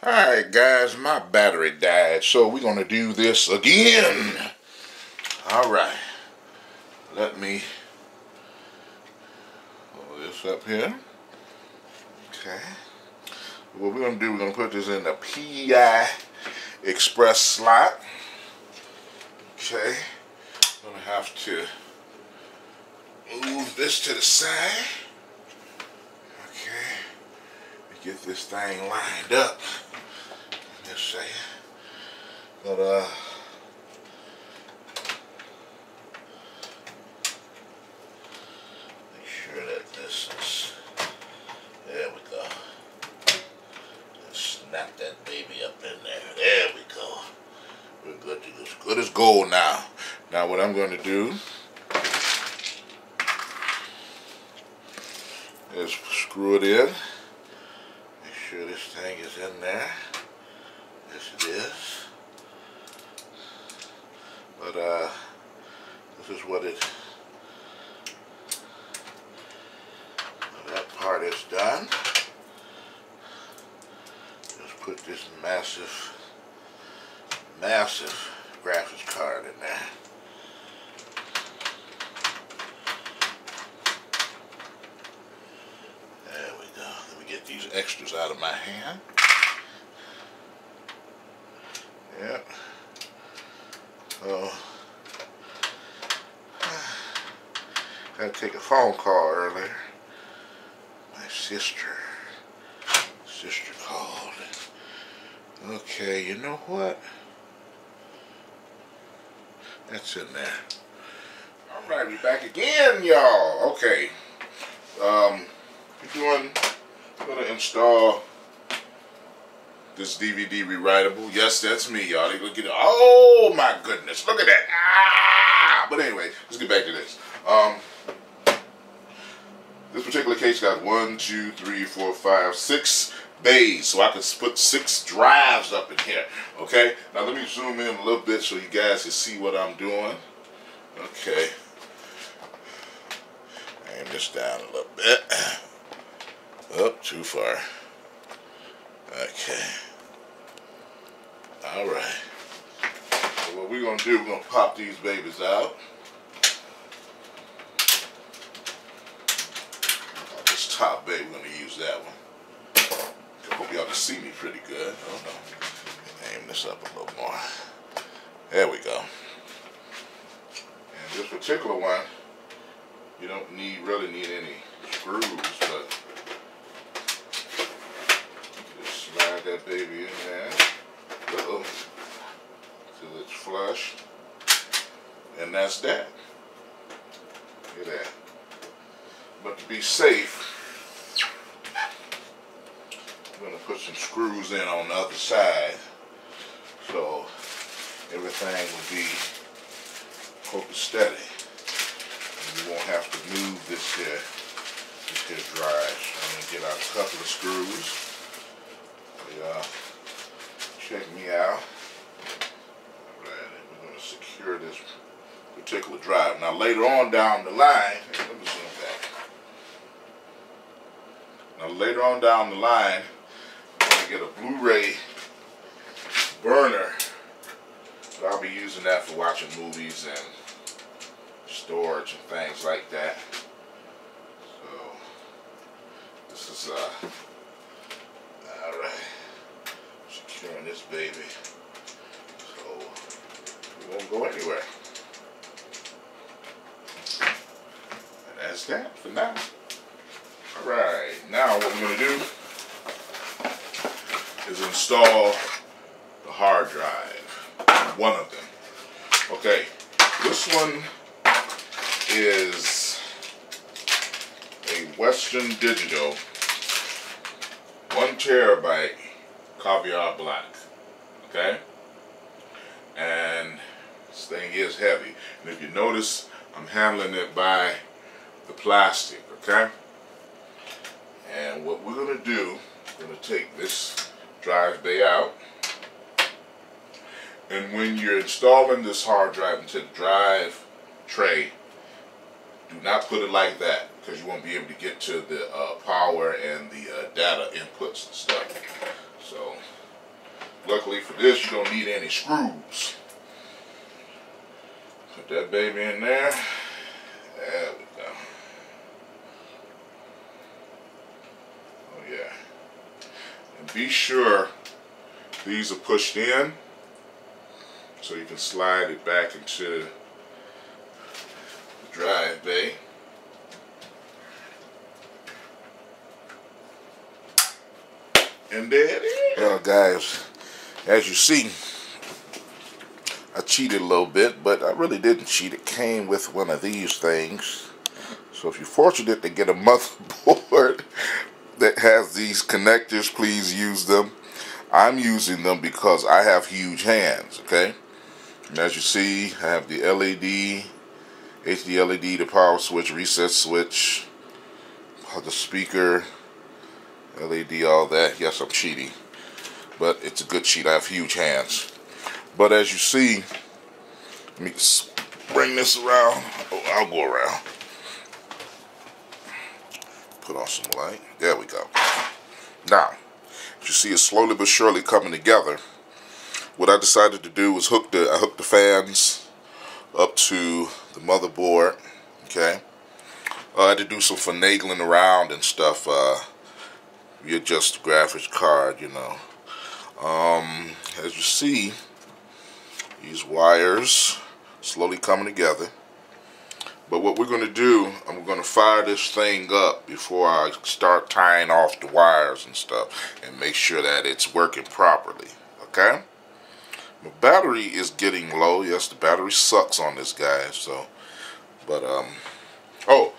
Alright guys, my battery died, so we're going to do this again. Alright, let me pull this up here. Okay, what we're going to do, we're going to put this in the PI Express slot. Okay, I'm going to have to move this to the side. Okay, get this thing lined up. Let's say, but make sure that this is, there we go. Let's snap that baby up in there. There we go. We're good to go. As good as gold now. Now what I'm going to do is screw it in. Make sure this thing is in there. Yes, it is. But this is what it. That part is done. Just put this massive graphics card in there. There we go. Let me get these extras out of my hand. Yep. So, had to take a phone call earlier. My sister called. Okay, you know what? That's in there. Alright, we back again, y'all. Okay. I'm gonna install this DVD rewritable. Yes, that's me, y'all. They gonna get it. Oh my goodness, look at that. Ah! But anyway, let's get back to this. This particular case got 1, 2, 3, 4, 5, 6 bays, so I can put 6 drives up in here. Okay. Now let me zoom in a little bit so you guys can see what I'm doing. Okay. Aim this down a little bit. Up too far. Okay. Alright. So what we're going to do, we're going to pop these babies out. This top baby, we're going to use that one. I hope y'all can see me pretty good. I don't know. Aim this up a little more. There we go. And this particular one, you don't really need any screws, but just slide that baby in there. Till it's flush, and that's that. Look at that. But to be safe, I'm going to put some screws in on the other side, so everything will be focused steady, and you won't have to move this here drive. So I'm going to get out a couple of screws. Check me out. Alright, we're going to secure this particular drive. Now later on down the line, let me zoom back. Now later on down the line, I'm going to get a Blu-ray burner. So I'll be using that for watching movies and storage and things like that. So this is alright. Securing this baby, so it won't go anywhere. And that's that for now. Alright, now what we're going to do is install the hard drive, one of them. Okay, this one is a Western Digital 1 terabyte caviar black. Okay, and this thing is heavy, and if you notice, I'm handling it by the plastic. Okay, and what we're going to do, we're going to take this drive bay out, and when you're installing this hard drive into the drive tray, do not put it like that, because you won't be able to get to the power and the data inputs and stuff. So Luckily for this, you don't need any screws. Put that baby in there. There we go. Oh yeah. And be sure these are pushed in so you can slide it back into the drive bay. And there it is. Well, guys, as you see, I cheated a little bit, but I really didn't cheat. It came with one of these things. So if you're fortunate to get a motherboard that has these connectors, please use them. I'm using them because I have huge hands, okay? And as you see, I have the LED, HD LED, the power switch, reset switch, the speaker, LED, all that. Yes, I'm cheating, but it's a good cheat. I have huge hands. But as you see, let me bring this around. Oh, I'll go around. Put on some light. There we go. Now, you see it's slowly but surely coming together. What I decided to do was hook the fans up to the motherboard. Okay. I had to do some finagling around and stuff. You adjust the graphics card, you know. As you see, these wires slowly coming together. But what we're going to do, I'm going to fire this thing up before I start tying off the wires and stuff and make sure that it's working properly. Okay? My battery is getting low. Yes, the battery sucks on this guy. So, but oh,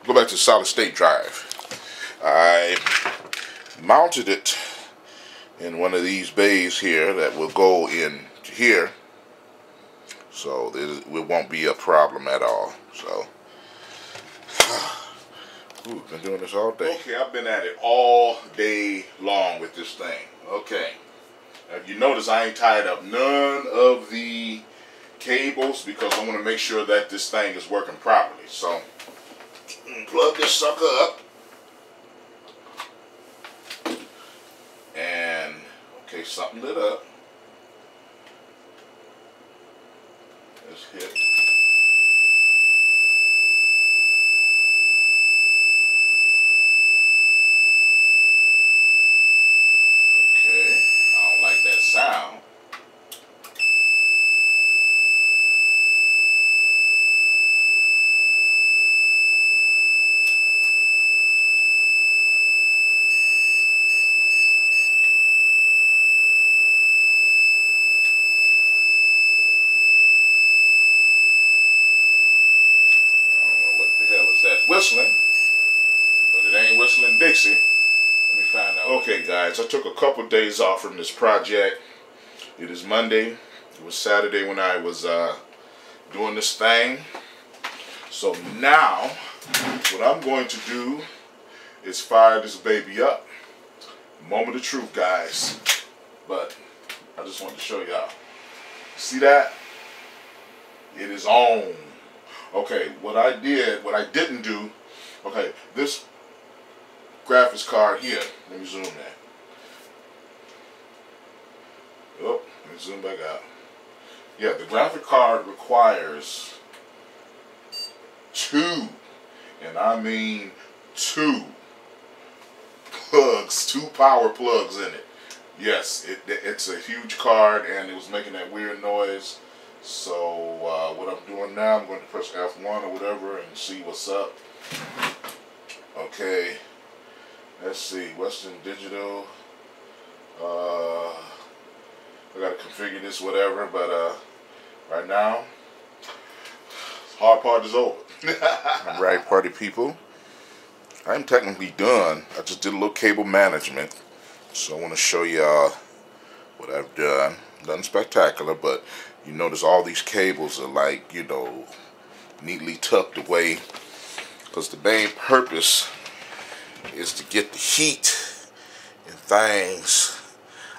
go back to the solid state drive. I mounted it in one of these bays here that will go in here, so it won't be a problem at all. So, ooh, been doing this all day. Okay, I've been at it all day long with this thing. Okay, if you notice, I ain't tied up none of the cables because I want to make sure that this thing is working properly. So, plug this sucker up. And, okay, something lit up. Let's hit. Okay, I don't like that sound. Is that whistling? But it ain't whistling Dixie. Let me find out. Okay, guys, I took a couple days off from this project. It is Monday. It was Saturday when I was doing this thing. So now, what I'm going to do is fire this baby up. Moment of truth, guys. But I just wanted to show y'all. See that? It is on. Okay, what I didn't do, okay, this graphics card here, let me zoom that. Oh, let me zoom back out. Yeah, the graphic card requires 2, and I mean 2 plugs, 2 power plugs in it. Yes, it's a huge card, and it was making that weird noise. So what I'm doing now, I'm going to press F1 or whatever and see what's up. Okay, let's see, Western Digital. I got to configure this whatever, but right now, hard part is over. Right, party people. I'm technically done. I just did a little cable management, so I want to show y'all what I've done. Nothing spectacular, but you notice all these cables are like, you know, neatly tucked away, because the main purpose is to get the heat and things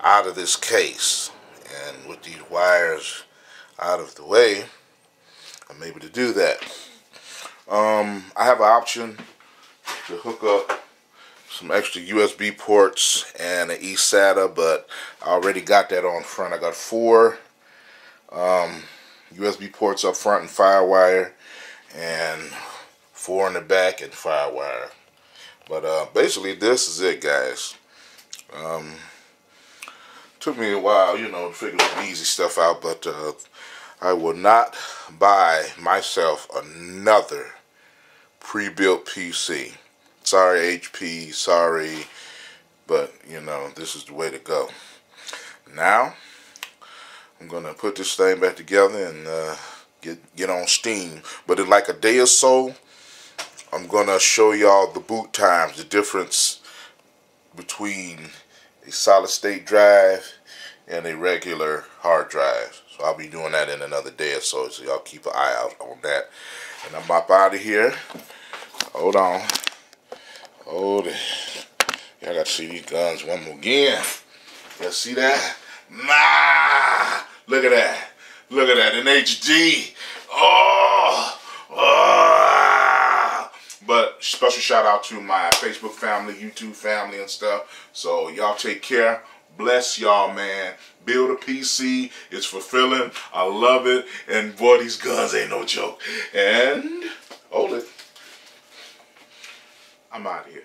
out of this case. And with these wires out of the way, I'm able to do that. I have an option to hook up some extra USB ports and an eSATA, but I already got that on front. I got 4 USB ports up front and FireWire, and 4 in the back and FireWire. But basically this is it, guys. Took me a while, you know, to figure the easy stuff out, but I will not buy myself another pre-built PC. Sorry HP, sorry, but you know, this is the way to go. Now I'm gonna put this thing back together and get on Steam. But in like a day or so, I'm gonna show y'all the boot times, the difference between a solid state drive and a regular hard drive. So I'll be doing that in another day or so y'all keep an eye out on that. And I'm up out of here. Hold on. Hold it. Y'all got to see these guns one more again. Y'all see that? Nah! Look at that. Look at that in HD. Oh! Oh! But special shout out to my Facebook family, YouTube family and stuff. So y'all take care. Bless y'all, man. Build a PC. It's fulfilling. I love it. And boy, these guns ain't no joke. And hold it. I'm out of here.